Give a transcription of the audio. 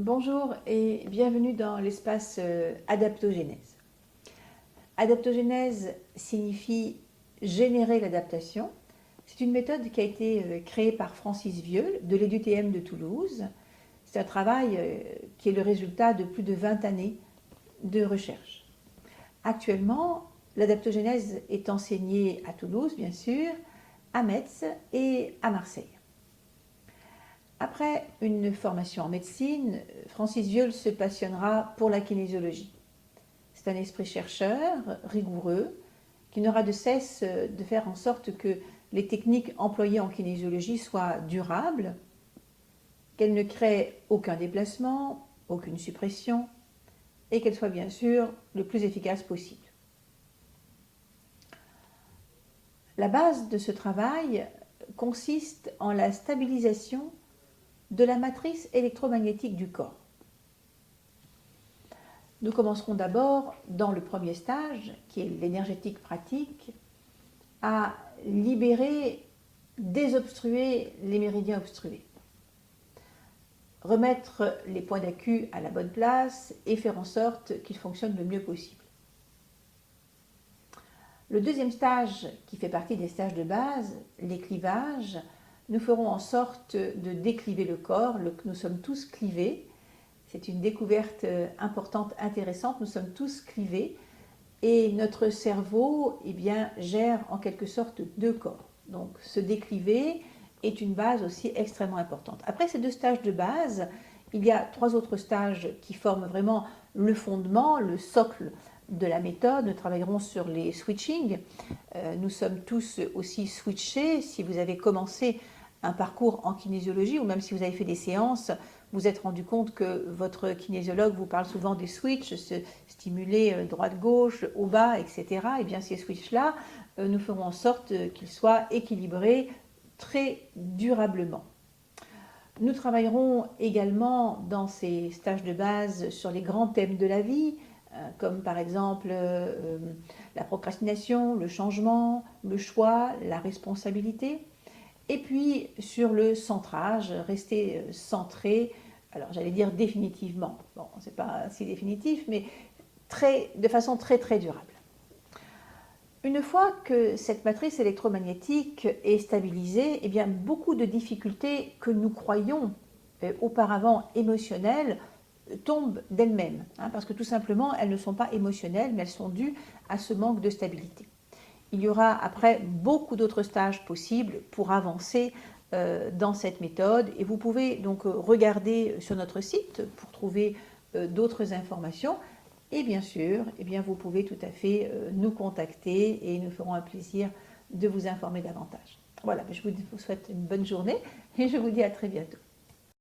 Bonjour et bienvenue dans l'espace adaptogénèse. Adaptogénèse signifie générer l'adaptation. C'est une méthode qui a été créée par Francis Vieux de l'EDUTM de Toulouse. C'est un travail qui est le résultat de plus de 20 années de recherche. Actuellement, l'adaptogénèse est enseignée à Toulouse, bien sûr, à Metz et à Marseille. Après une formation en médecine, Francis Vieux se passionnera pour la kinésiologie. C'est un esprit chercheur, rigoureux, qui n'aura de cesse de faire en sorte que les techniques employées en kinésiologie soient durables, qu'elles ne créent aucun déplacement, aucune suppression, et qu'elles soient bien sûr le plus efficaces possible. La base de ce travail consiste en la stabilisation de la matrice électromagnétique du corps. Nous commencerons d'abord dans le premier stage, qui est l'énergétique pratique, à libérer, désobstruer les méridiens obstrués, remettre les points d'accu à la bonne place et faire en sorte qu'ils fonctionnent le mieux possible. Le deuxième stage, qui fait partie des stages de base, les clivages, nous ferons en sorte de décliver le corps. Nous sommes tous clivés. C'est une découverte importante, intéressante. Nous sommes tous clivés et notre cerveau gère en quelque sorte deux corps. Donc se décliver est une base aussi extrêmement importante. Après ces deux stages de base, il y a trois autres stages qui forment vraiment le fondement, le socle de la méthode. Nous travaillerons sur les switching. Nous sommes tous aussi switchés. Si vous avez commencé un parcours en kinésiologie ou même si vous avez fait des séances, vous êtes rendu compte que votre kinésiologue vous parle souvent des switches, se stimuler droite-gauche, au bas, etc. Et bien ces switches-là, nous ferons en sorte qu'ils soient équilibrés très durablement. Nous travaillerons également dans ces stages de base sur les grands thèmes de la vie, comme par exemple la procrastination, le changement, le choix, la responsabilité. Et puis sur le centrage, rester centré, alors j'allais dire définitivement, bon c'est pas si définitif, mais de façon très durable. Une fois que cette matrice électromagnétique est stabilisée, eh bien beaucoup de difficultés que nous croyions auparavant émotionnelles tombent d'elles-mêmes, parce que tout simplement elles ne sont pas émotionnelles, mais elles sont dues à ce manque de stabilité. Il y aura après beaucoup d'autres stages possibles pour avancer dans cette méthode et vous pouvez donc regarder sur notre site pour trouver d'autres informations et bien sûr vous pouvez tout à fait nous contacter et nous ferons un plaisir de vous informer davantage. Voilà, je vous souhaite une bonne journée et je vous dis à très bientôt.